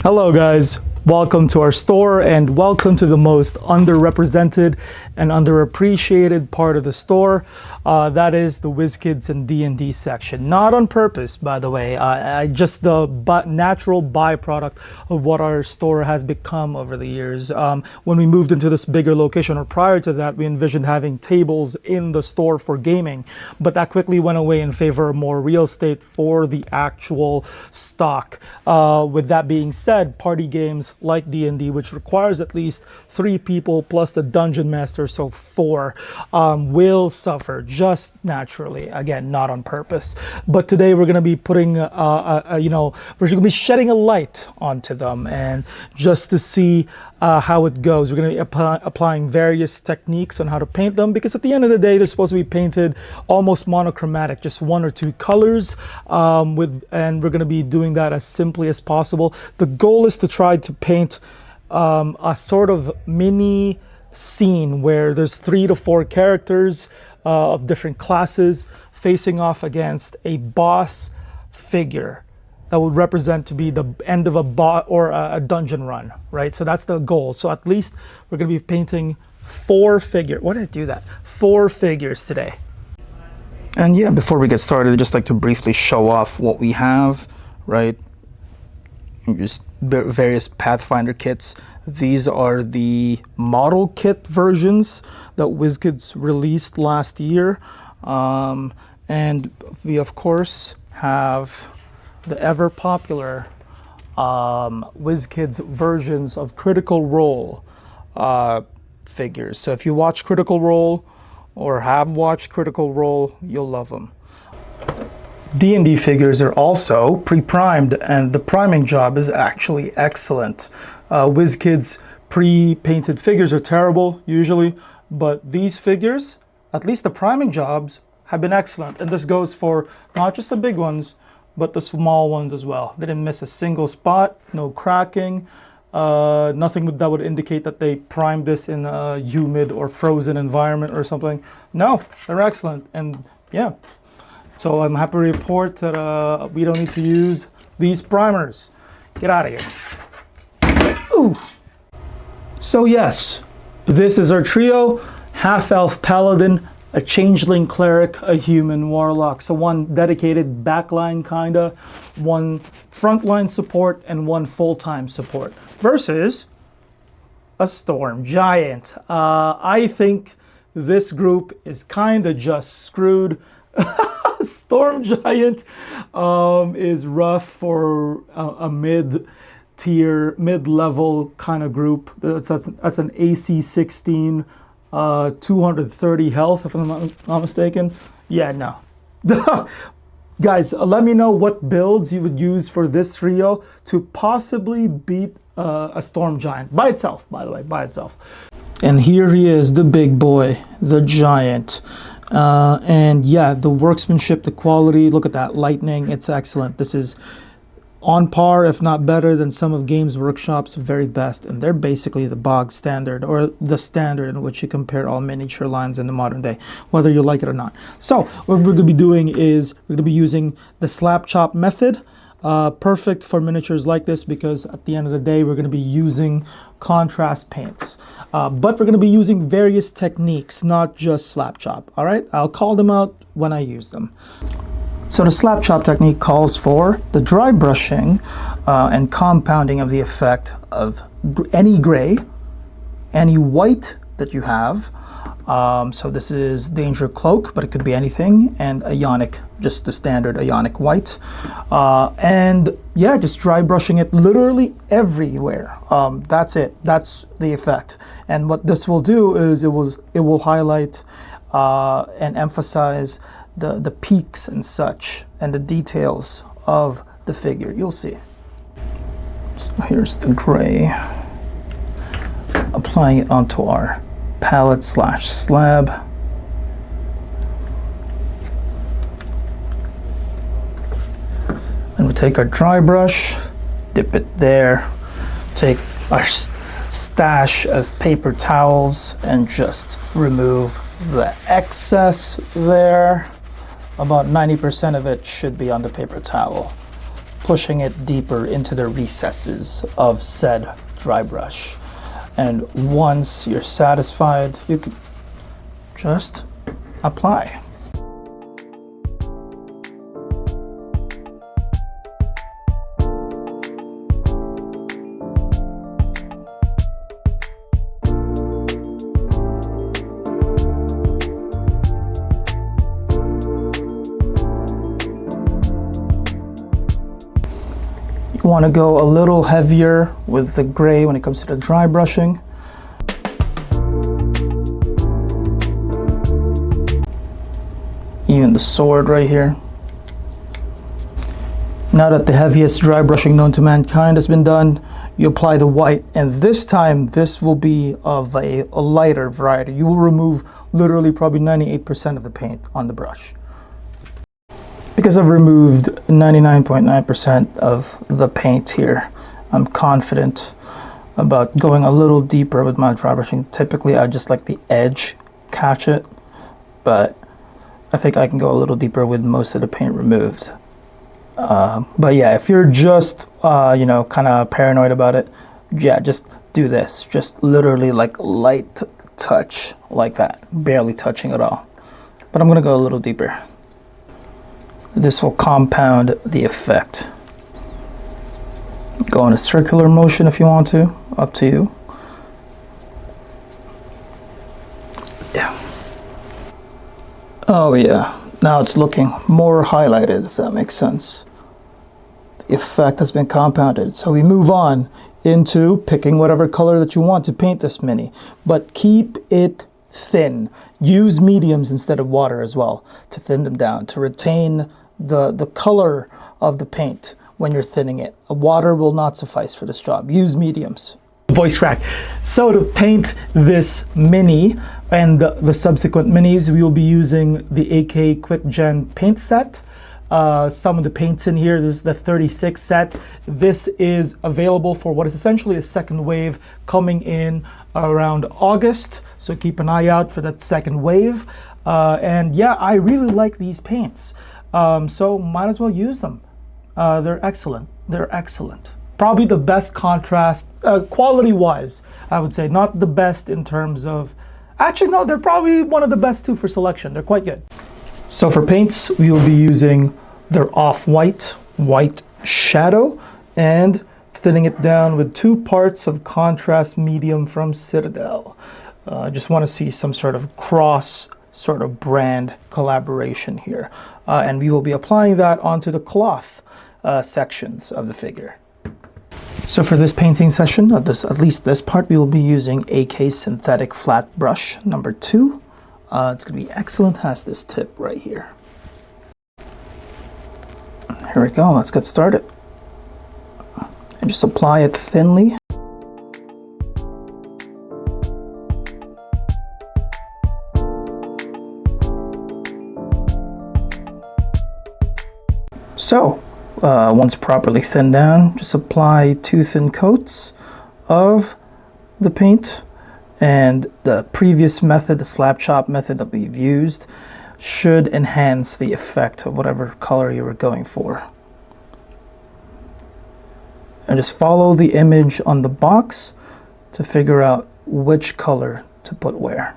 Hello guys, welcome to our store and welcome to the most underrepresented and underappreciated part of the store. That is the WizKids and D&D section. Not on purpose, by the way. Just the natural byproduct of what our store has become over the years. When we moved into this bigger location, or prior to that, we envisioned having tables in the store for gaming, but that quickly went away in favor of more real estate for the actual stock. With that being said, party games like D&D, which requires at least 3 people plus the dungeon master, so 4, will suffer just naturally. Again, not on purpose. But today we're going to be putting, we're going to be shedding a light onto them, and just to see how it goes. We're going to be applying various techniques on how to paint them, because at the end of the day, they're supposed to be painted almost monochromatic, just 1 or 2 colors, and we're going to be doing that as simply as possible. The goal is to try to paint a sort of mini scene where there's 3 to 4 characters of different classes facing off against a boss figure that would represent to be the end of a boss or a dungeon run, right? So that's the goal. So at least we're going to be painting 4 figures. Why did I do that? 4 figures today. And yeah, before we get started, I'd just like to briefly show off what we have, right? Just various Pathfinder kits. These are the model kit versions that WizKids released last year. And we, of course, have the ever popular WizKids versions of Critical Role figures. So if you watch Critical Role or have watched Critical Role, you'll love them. D&D figures are also pre-primed, and the priming job is actually excellent. WizKids pre-painted figures are terrible usually, but these figures, at least the priming jobs, have been excellent. And this goes for not just the big ones, but the small ones as well. They didn't miss a single spot, no cracking, nothing that would indicate that they primed this in a humid or frozen environment or something. No, they're excellent. And yeah, so I'm happy to report that we don't need to use these primers. Get out of here. Ooh. So yes, this is our trio: half-elf paladin, a changeling cleric, a human warlock. So 1 dedicated backline kinda, 1 frontline support, and 1 full-time support. Versus a storm giant. I think this group is kinda just screwed. Storm giant is rough for a mid-tier, mid-level kind of group. That's an AC 16, 230 health, if I'm not mistaken. Yeah, no. Guys, let me know what builds you would use for this trio to possibly beat a storm giant. By itself, by the way, by itself. And here he is, the big boy, the giant. And yeah, the workmanship, the quality, look at that, Lightening, it's excellent. This is on par, if not better, than some of Games Workshop's very best. And they're basically the bog standard, or the standard in which you compare all miniature lines in the modern day, whether you like it or not. So what we're going to be doing is we're going to be using the slap chop method. Perfect for miniatures like this, because at the end of the day we're going to be using contrast paints, but we're going to be using various techniques, not just slap chop. All right, I'll call them out when I use them. So the slap chop technique calls for the dry brushing and compounding of the effect of any gray, any white that you have. So this is Danger Cloak, but it could be anything, and Ionic, just the standard Ionic white. And yeah, just dry brushing it literally everywhere. That's it. That's the effect. And what this will do is it will highlight and emphasize the peaks and such, and the details of the figure. You'll see. So here's the gray. Applying it onto our palette / slab. And we take our dry brush, dip it there, take our stash of paper towels and just remove the excess there. About 90% of it should be on the paper towel. pushing it deeper into the recesses of said dry brush. And once you're satisfied, you can just apply. You want to go a little heavier with the gray when it comes to the dry brushing. Even the sword right here. Now that the heaviest dry brushing known to mankind has been done, you apply the white, and this time this will be of a lighter variety. You will remove literally probably 98% of the paint on the brush. Because I've removed 99.9% of the paint here, I'm confident about going a little deeper with my dry brushing. Typically I just like the edge catch it, but I think I can go a little deeper with most of the paint removed. But yeah, if you're just you know, kind of paranoid about it, yeah, just do this. Just literally like light touch like that, barely touching at all. But I'm gonna go a little deeper. This will compound the effect. Go in a circular motion if you want to, up to you. Yeah. Oh yeah, now it's looking more highlighted, if that makes sense. The effect has been compounded. So we move on into picking whatever color that you want to paint this mini, but keep it thin. Use mediums instead of water as well to thin them down, to retain the color of the paint when you're thinning it. Water will not suffice for this job. Use mediums. Voice crack. So to paint this mini and the subsequent minis, we will be using the AK Quick Gen paint set. Some of the paints in here, this is the 36 set. This is available for what is essentially a second wave coming in around August. So keep an eye out for that second wave. And yeah, I really like these paints. So might as well use them. They're excellent. They're excellent. Probably the best contrast, quality wise, I would say. Not the best in terms of, actually no, they're probably one of the best too for selection. They're quite good. So for paints, we will be using their off-white, white shadow, and thinning it down with 2 parts of contrast medium from Citadel. I just want to see some sort of cross sort of brand collaboration here. And we will be applying that onto the cloth sections of the figure. So for this painting session, at least this part, we will be using AK Synthetic Flat Brush number 2. It's going to be excellent, has this tip right here. Here we go, let's get started. And just apply it thinly. So, once properly thinned down, just apply 2 thin coats of the paint. And the previous method, the slap chop method that we've used, should enhance the effect of whatever color you were going for. And just follow the image on the box to figure out which color to put where.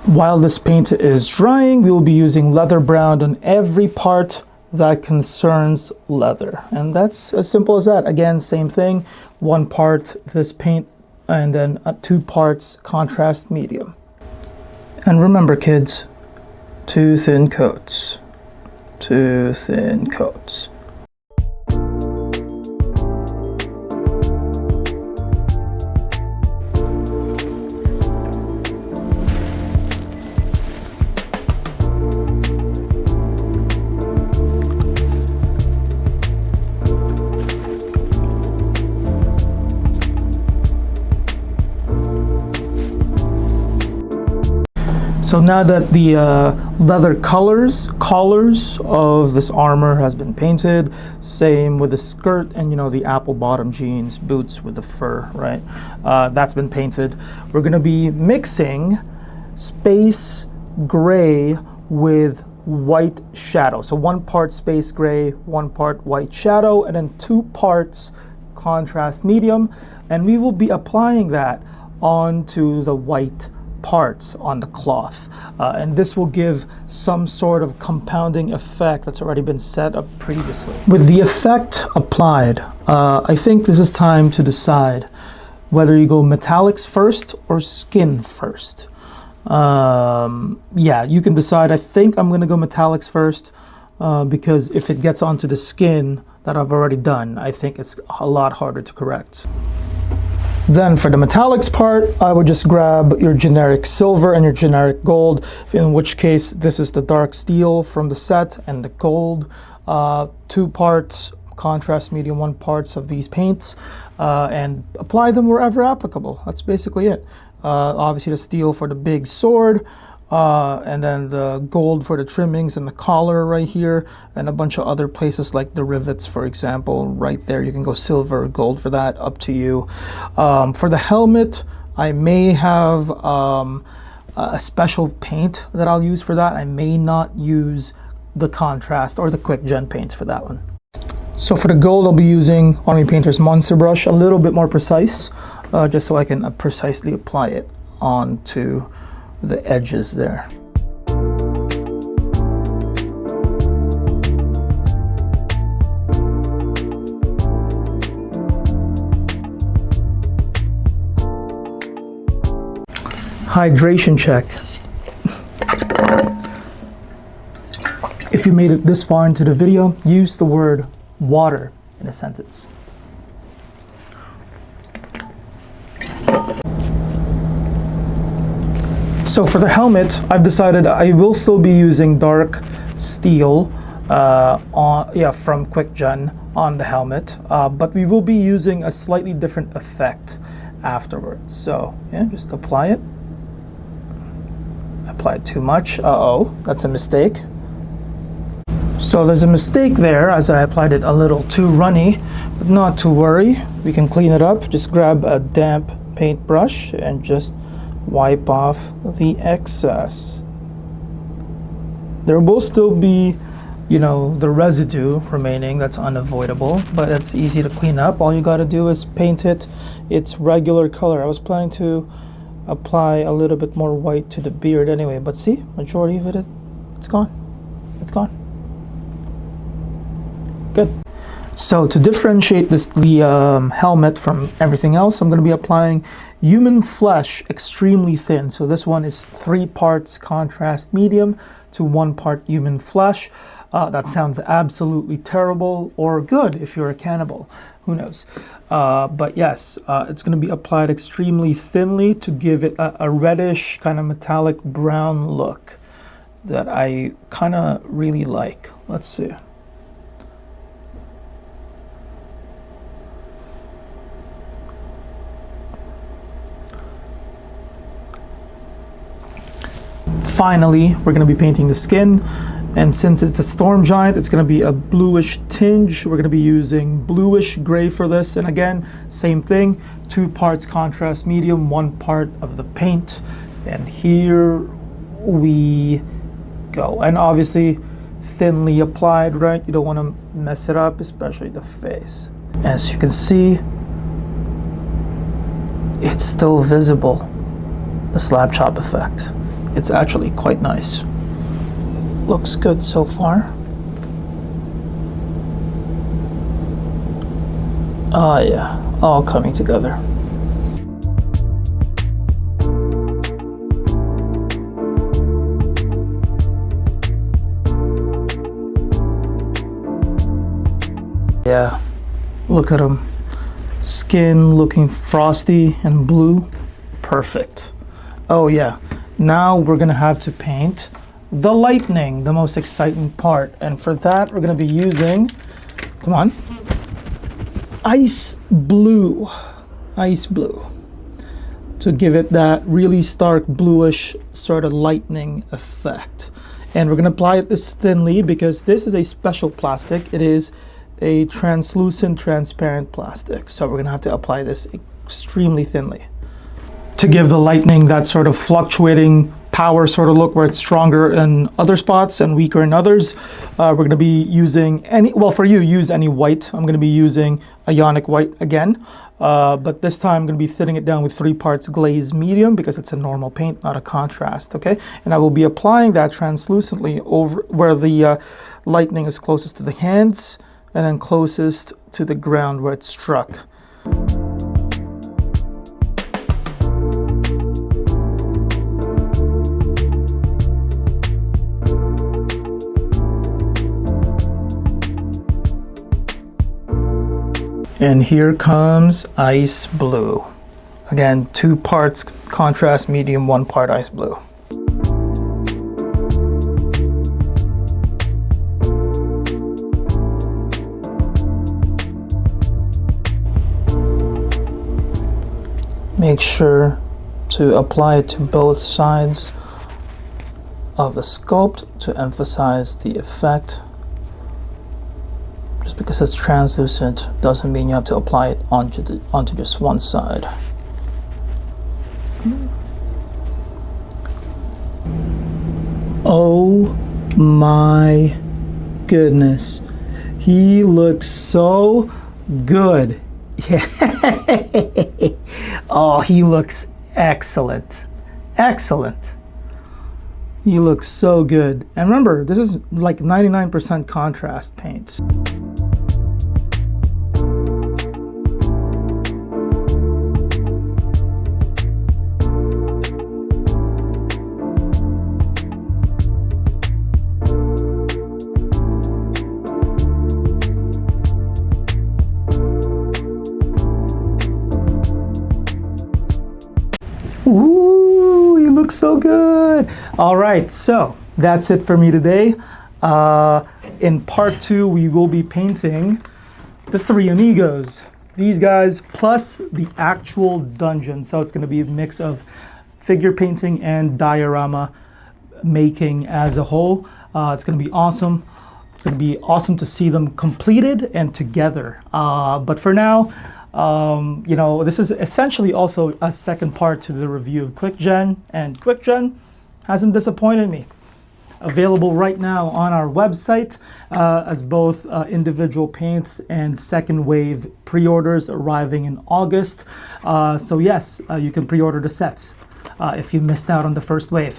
While this paint is drying, we will be using leather brown on every part that concerns leather. And that's as simple as that. Again, same thing, 1 part this paint and then 2 parts contrast medium. And remember kids, 2 thin coats, 2 thin coats. So now that the leather collars of this armor has been painted, same with the skirt and, you know, the apple bottom jeans, boots with the fur, right? That's been painted. We're gonna be mixing space gray with white shadow. So 1 part space gray, 1 part white shadow, and then 2 parts contrast medium. And we will be applying that onto the white parts on the cloth. And this will give some sort of compounding effect that's already been set up previously. With the effect applied, I think this is time to decide whether you go metallics first or skin first. Yeah, you can decide. I think I'm going to go metallics first because if it gets onto the skin that I've already done, I think it's a lot harder to correct. Then for the metallics part, I would just grab your generic silver and your generic gold, in which case this is the dark steel from the set and the gold. 2 parts contrast medium, 1 parts of these paints, and apply them wherever applicable. That's basically it. Obviously the steel for the big sword, and then the gold for the trimmings and the collar right here, and a bunch of other places like the rivets, for example, right there. You can go silver or gold for that, up to you. For the helmet, I may have a special paint that I'll use for that. I may not use the contrast or the quick gen paints for that one. So for the gold, I'll be using Army Painter's Monster Brush, a little bit more precise, just so I can precisely apply it onto the edges there. Hydration check. If you made it this far into the video, use the word water in a sentence. So for the helmet, I've decided I will still be using dark steel from Quick Gen on the helmet, but we will be using a slightly different effect afterwards. So yeah, just apply it. Applied too much. Uh-oh, that's a mistake. So there's a mistake there as I applied it a little too runny, but not to worry. We can clean it up. Just grab a damp paintbrush and just wipe off the excess. There will still be, you know, the residue remaining. That's unavoidable, but it's easy to clean up. All you got to do is paint it its regular color. I was planning to apply a little bit more white to the beard anyway, but see, majority of it's gone. It's gone. Good. So to differentiate the helmet from everything else, I'm going to be applying Human Flesh Extremely Thin. So this one is 3 parts contrast medium to 1 part human flesh. That sounds absolutely terrible, or good if you're a cannibal. Who knows? But yes, it's going to be applied extremely thinly to give it a reddish kind of metallic brown look that I kind of really like. Let's see. Finally, we're going to be painting the skin, and since it's a storm giant, it's going to be a bluish tinge. We're going to be using bluish gray for this, and again, same thing, 2 parts contrast medium, 1 part of the paint, and here we go. And obviously thinly applied, right? You don't want to mess it up, especially the face. As you can see, it's still visible, the slab chop effect. It's actually quite nice. Looks good so far. Oh yeah, all coming together. Yeah, look at him. Skin looking frosty and blue. Perfect. Oh yeah. Now we're gonna have to paint the lightning, the most exciting part. And for that, we're gonna be using, come on, ice blue to give it that really stark bluish sort of lightning effect. And we're gonna apply it this thinly because this is a special plastic. It is a translucent, transparent plastic. So we're gonna have to apply this extremely thinly to give the lightning that sort of fluctuating power sort of look where it's stronger in other spots and weaker in others. We're going to be using for you, use any white. I'm going to be using Ionic white again. But this time I'm going to be thinning it down with 3 parts glaze medium because it's a normal paint, not a contrast, okay? And I will be applying that translucently over where the lightning is closest to the hands and then closest to the ground where it struck. And here comes ice blue. Again, 2 parts contrast medium, 1 part ice blue. Make sure to apply it to both sides of the sculpt to emphasize the effect. Just because it's translucent doesn't mean you have to apply it onto just one side. Oh my goodness. He looks so good. Yeah. Oh, he looks excellent. Excellent. He looks so good. And remember, this is like 99% contrast paint. Ooh, you look so good. All right, so that's it for me today. In part 2, we will be painting the 3 amigos. These guys plus the actual dungeon. So it's going to be a mix of figure painting and diorama making as a whole. It's going to be awesome. It's going to be awesome to see them completed and together. But for now, you know, this is essentially also a second part to the review of QuickGen, and QuickGen hasn't disappointed me. Available right now on our website as both individual paints and second wave pre-orders arriving in August. So yes, you can pre-order the sets if you missed out on the first wave.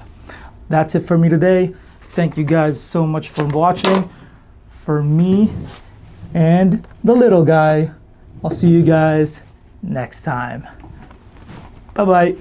That's it for me today. Thank you guys so much for watching. For me and the little guy, I'll see you guys next time. Bye-bye.